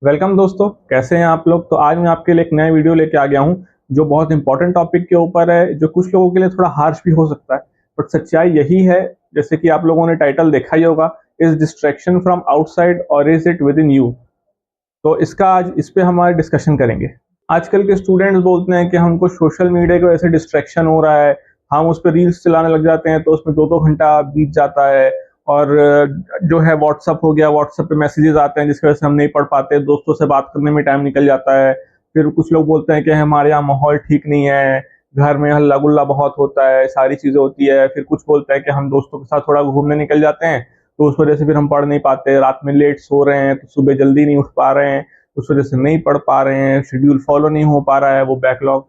Welcome दोस्तों, कैसे हैं आप लोग। तो आज मैं आपके लिए एक नया वीडियो लेके आ गया हूं जो बहुत इंपॉर्टेंट टॉपिक के ऊपर है, जो कुछ लोगों के लिए थोड़ा हार्श भी हो सकता है, बट सच्चाई यही है। जैसे कि आप लोगों ने टाइटल देखा ही होगा, इज डिस्ट्रैक्शन फ्रॉम आउटसाइड और is it with in you. तो इसका आज इस पे हमारे डिस्कशन करेंगे। आजकल के स्टूडेंट्स बोलते हैं कि हमको सोशल मीडिया की वजह से डिस्ट्रैक्शन हो रहा है, हम उस पर रील्स चलाने लग जाते हैं तो उसमें 2-2 घंटा बीत जाता है। और जो है व्हाट्सअप हो गया, व्हाट्सअप पे मैसेजेस आते हैं जिसकी वजह से हम नहीं पढ़ पाते, दोस्तों से बात करने में टाइम निकल जाता है। फिर कुछ लोग बोलते हैं कि हमारे यहाँ माहौल ठीक नहीं है, घर में हल्ला गुल्ला बहुत होता है, सारी चीज़ें होती है। फिर कुछ बोलते हैं कि हम दोस्तों के साथ थोड़ा घूमने निकल जाते हैं तो उस वजह से फिर हम पढ़ नहीं पाते, रात में लेट सो रहे हैं तो सुबह जल्दी नहीं उठ पा रहे हैं, उस वजह से नहीं पढ़ पा रहे हैं, शेड्यूल फॉलो नहीं हो पा रहा है, वो बैकलॉग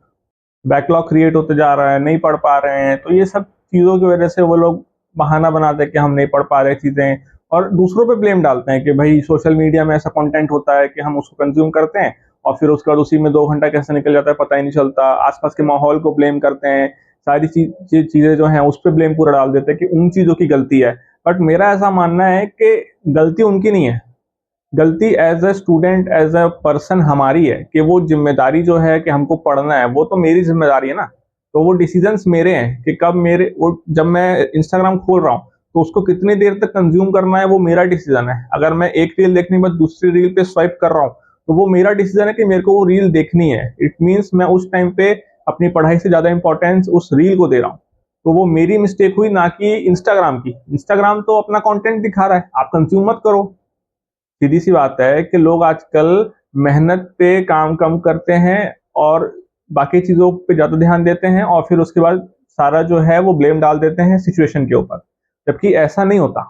बैकलॉग क्रिएट होते जा रहा है, नहीं पढ़ पा रहे हैं। तो ये सब चीज़ों की वजह से वो लोग बहाना बनाते हैं कि हम नहीं पढ़ पा रहे चीज़ें, और दूसरों पे ब्लेम डालते हैं कि भाई सोशल मीडिया में ऐसा कंटेंट होता है कि हम उसको कंज्यूम करते हैं और फिर उसके बाद उसी में 2 घंटा कैसे निकल जाता है पता ही नहीं चलता। आसपास के माहौल को ब्लेम करते हैं, सारी चीज़ें जो हैं उस पर ब्लेम पूरा डाल देते हैं कि उन चीज़ों की गलती है। बट मेरा ऐसा मानना है कि गलती उनकी नहीं है, गलती as a student, as a person हमारी है कि वो जिम्मेदारी जो है कि हमको पढ़ना है वो तो मेरी जिम्मेदारी है ना। तो वो डिसीजंस मेरे हैं कि कब मेरे वो जब मैं इंस्टाग्राम खोल रहा हूँ तो उसको कितनी देर तक कंज्यूम करना है वो मेरा डिसीजन है। अगर मैं एक रील देखने के बाद दूसरी रील पे स्वाइप कर रहा हूँ तो वो मेरा डिसीजन है कि मेरे को वो रील देखनी है। इट मीन्स मैं उस टाइम पे अपनी पढ़ाई से ज्यादा इंपॉर्टेंस उस रील को दे रहा हूँ। तो वो मेरी मिस्टेक हुई, ना कि इंस्टाग्राम की। इंस्टाग्राम तो अपना कंटेंट दिखा रहा है, आप कंज्यूम मत करो। सीधी सी बात है कि लोग आजकल मेहनत पे काम कम करते हैं और बाकी चीजों पे ज्यादा ध्यान देते हैं, और फिर उसके बाद सारा जो है वो ब्लेम डाल देते हैं सिचुएशन के ऊपर, जबकि ऐसा नहीं होता।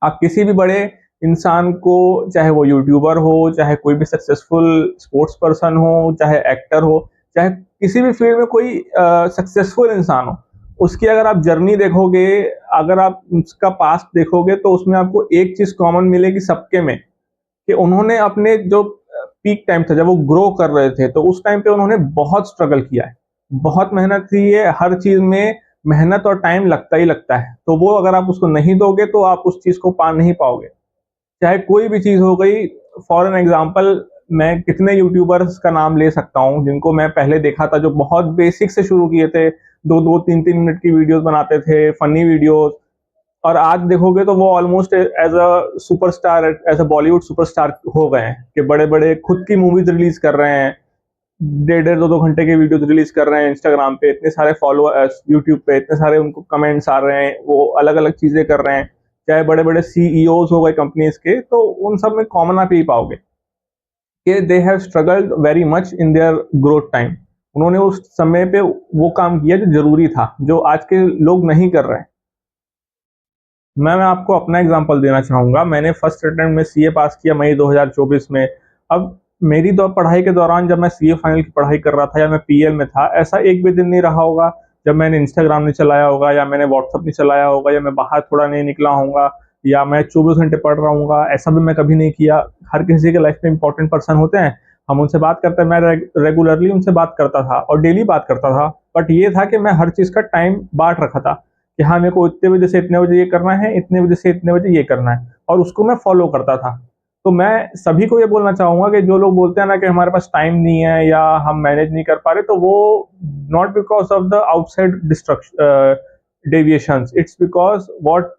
आप किसी भी बड़े इंसान को, चाहे वो यूट्यूबर हो, चाहे कोई भी सक्सेसफुल स्पोर्ट्स पर्सन हो, चाहे एक्टर हो, चाहे किसी भी फील्ड में कोई सक्सेसफुल इंसान हो, उसकी अगर आप जर्नी देखोगे, अगर आप उसका पास्ट देखोगे तो उसमें आपको एक चीज कॉमन मिलेगी सबके में, कि उन्होंने अपने जो पीक टाइम था जब वो ग्रो कर रहे थे तो उस टाइम पे उन्होंने बहुत स्ट्रगल किया है, बहुत मेहनत की है। हर चीज में मेहनत और टाइम लगता ही लगता है, तो वो अगर आप उसको नहीं दोगे तो आप उस चीज को पा नहीं पाओगे, चाहे कोई भी चीज हो गई। फॉर एन एग्जाम्पल, मैं कितने यूट्यूबर्स का नाम ले सकता हूँ जिनको मैं पहले देखा था, जो बहुत बेसिक से शुरू किए थे, 2-2 3-3 मिनट की वीडियोस बनाते थे, फनी वीडियोस, और आज देखोगे तो वो almost as a superstar, as a Bollywood superstar हो गए हैं कि बड़े बड़े खुद की मूवीज रिलीज कर रहे हैं, 1.5-2 घंटे के वीडियोस रिलीज कर रहे हैं इंस्टाग्राम पे, इतने सारे फॉलोअर्स, यूट्यूब पे इतने सारे उनको कमेंट्स आ रहे हैं, वो अलग अलग चीजें कर रहे हैं। चाहे बड़े बड़े सीईओ हो गए कंपनीज के, तो उन सब में कॉमन आप यही पाओगे कि they have struggled very much in their growth time. उन्होंने उस समय पे वो काम किया जो जरूरी था, जो आज के लोग नहीं कर रहे हैं। मैं आपको अपना एग्जांपल देना चाहूँगा। मैंने फर्स्ट अटेम्प्ट में सीए पास किया मई 2024 में। अब मेरी पढ़ाई के दौरान जब मैं सीए फाइनल की पढ़ाई कर रहा था या मैं पीएल में था, ऐसा एक भी दिन नहीं रहा होगा जब मैंने इंस्टाग्राम नहीं चलाया होगा, या मैंने व्हाट्सअप नहीं चलाया होगा, या मैं बाहर थोड़ा नहीं निकला होऊंगा, या मैं 24 घंटे पढ़ रहा हूँ। ऐसा भी मैं कभी नहीं किया। हर किसी के लाइफ में इंपॉर्टेंट पर्सन होते हैं, हम उनसे बात करते हैं। मैं रेगुलरली उनसे बात करता था और डेली बात करता था, बट ये था कि मैं हर चीज का टाइम बांट रखा था कि हाँ, मेरे को इतने बजे से इतने बजे ये करना है, इतने बजे से इतने बजे ये करना है, और उसको मैं फॉलो करता था। तो मैं सभी को ये बोलना चाहूंगा कि जो लोग बोलते हैं ना कि हमारे पास टाइम नहीं है या हम मैनेज नहीं कर पा रहे, तो वो not because of the outside destruction deviations, it's because what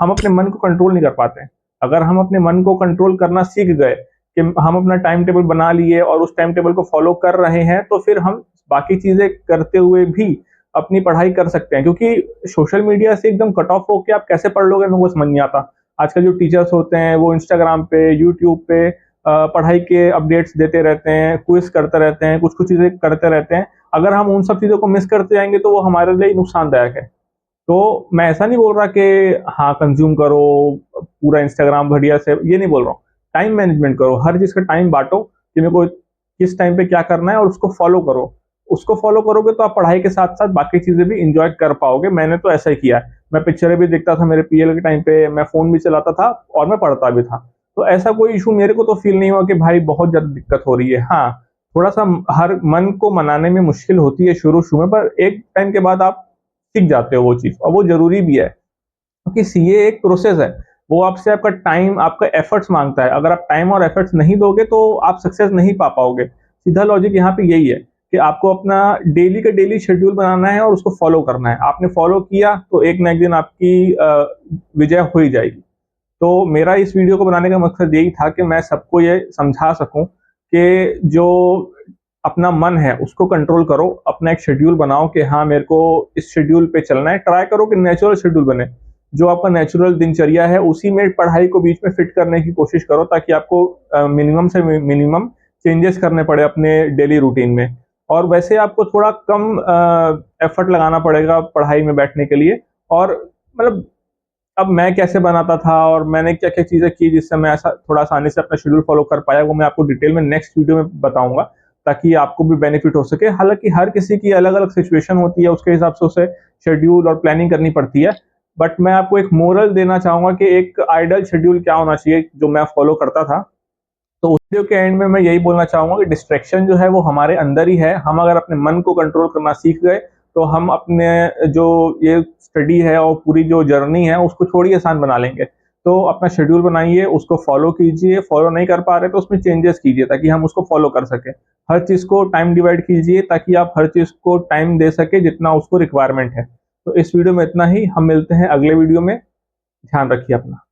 हम अपने मन को कंट्रोल नहीं कर पाते। अगर हम अपने मन को कंट्रोल करना सीख गए, कि हम अपना टाइम टेबल बना लिए और उस टाइम टेबल को फॉलो कर रहे हैं, तो फिर हम बाकी चीजें करते हुए भी अपनी पढ़ाई कर सकते हैं। क्योंकि सोशल मीडिया से एकदम कट ऑफ होकर आप कैसे पढ़ लोगे, मेरे को समझ नहीं आता। आजकल जो टीचर्स होते हैं वो इंस्टाग्राम पे, यूट्यूब पे पढ़ाई के अपडेट्स देते रहते हैं, क्विज करते रहते हैं, कुछ कुछ चीजें करते रहते हैं। अगर हम उन सब चीजों को मिस करते जाएंगे तो वो हमारे लिए नुकसानदायक है। तो मैं ऐसा नहीं बोल रहा कि हाँ कंज्यूम करो पूरा इंस्टाग्राम बढ़िया से, ये नहीं बोल रहा हूँ। टाइम मैनेजमेंट करो, हर चीज का टाइम बांटो कि मेरे को किस टाइम पे क्या करना है, और उसको फॉलो करो। उसको फॉलो करोगे तो आप पढ़ाई के साथ साथ बाकी चीजें भी इंजॉय कर पाओगे। मैंने तो ऐसा ही किया है। मैं पिक्चरें भी देखता था मेरे पीएल के टाइम पे, मैं फोन भी चलाता था और मैं पढ़ता भी था। तो ऐसा कोई इशू मेरे को तो फील नहीं हुआ कि भाई बहुत ज्यादा दिक्कत हो रही है। हाँ, थोड़ा सा हर मन को मनाने में मुश्किल होती है शुरू शुरू में, पर एक टाइम के बाद आप सीख जाते हो वो चीज, और वो जरूरी भी है क्योंकि सीए एक प्रोसेस है। वो आपसे आपका टाइम, आपका एफर्ट्स मांगता है। अगर आप टाइम और एफर्ट्स नहीं दोगे तो आप सक्सेस नहीं पा पाओगे। सीधा लॉजिक यहाँ पे यही है कि आपको अपना डेली का डेली शेड्यूल बनाना है और उसको फॉलो करना है। आपने फॉलो किया तो एक ना एक दिन आपकी विजय हो ही जाएगी। तो मेरा इस वीडियो को बनाने का मकसद यही था कि मैं सबको ये समझा सकूं कि जो अपना मन है उसको कंट्रोल करो, अपना एक शेड्यूल बनाओ कि हाँ मेरे को इस शेड्यूल पे चलना है। ट्राई करो कि नेचुरल शेड्यूल बने, जो आपका नेचुरल दिनचर्या है उसी में पढ़ाई को बीच में फिट करने की कोशिश करो, ताकि आपको मिनिमम से मिनिमम चेंजेस करने पड़े अपने डेली रूटीन में। और वैसे आपको थोड़ा कम एफर्ट लगाना पड़ेगा पढ़ाई में बैठने के लिए। और मतलब अब मैं कैसे बनाता था और मैंने क्या-क्या चीज़ें की जिससे मैं ऐसा थोड़ा आसानी से अपना शेड्यूल फ़ॉलो कर पाया, वो मैं आपको डिटेल में नेक्स्ट वीडियो में बताऊँगा, ताकि आपको भी बेनिफिट हो सके। हालाँकि हर किसी की अलग-अलग सिचुएशन होती है, उसके हिसाब से उसे शेड्यूल और प्लानिंग करनी पड़ती है। बट मैं आपको एक मोरल देना चाहूँगा कि एक आइडियल शेड्यूल क्या होना चाहिए, जो मैं फ़ॉलो करता था। तो उस वीडियो के एंड में मैं यही बोलना चाहूँगा कि डिस्ट्रैक्शन जो है वो हमारे अंदर ही है। हम अगर अपने मन को कंट्रोल करना सीख गए, तो हम अपने जो ये स्टडी है और पूरी जो जर्नी है उसको थोड़ी आसान बना लेंगे। तो अपना शेड्यूल बनाइए, उसको फ़ॉलो कीजिए, फ़ॉलो नहीं कर पा रहे तो उसमें चेंजेस कीजिए ताकि हम उसको फ़ॉलो कर सकें। हर चीज़ को टाइम डिवाइड कीजिए ताकि आप हर चीज़ को टाइम दे सकें जितना उसको रिक्वायरमेंट है। तो इस वीडियो में इतना ही, हम मिलते हैं अगले वीडियो में। ध्यान रखिए अपना।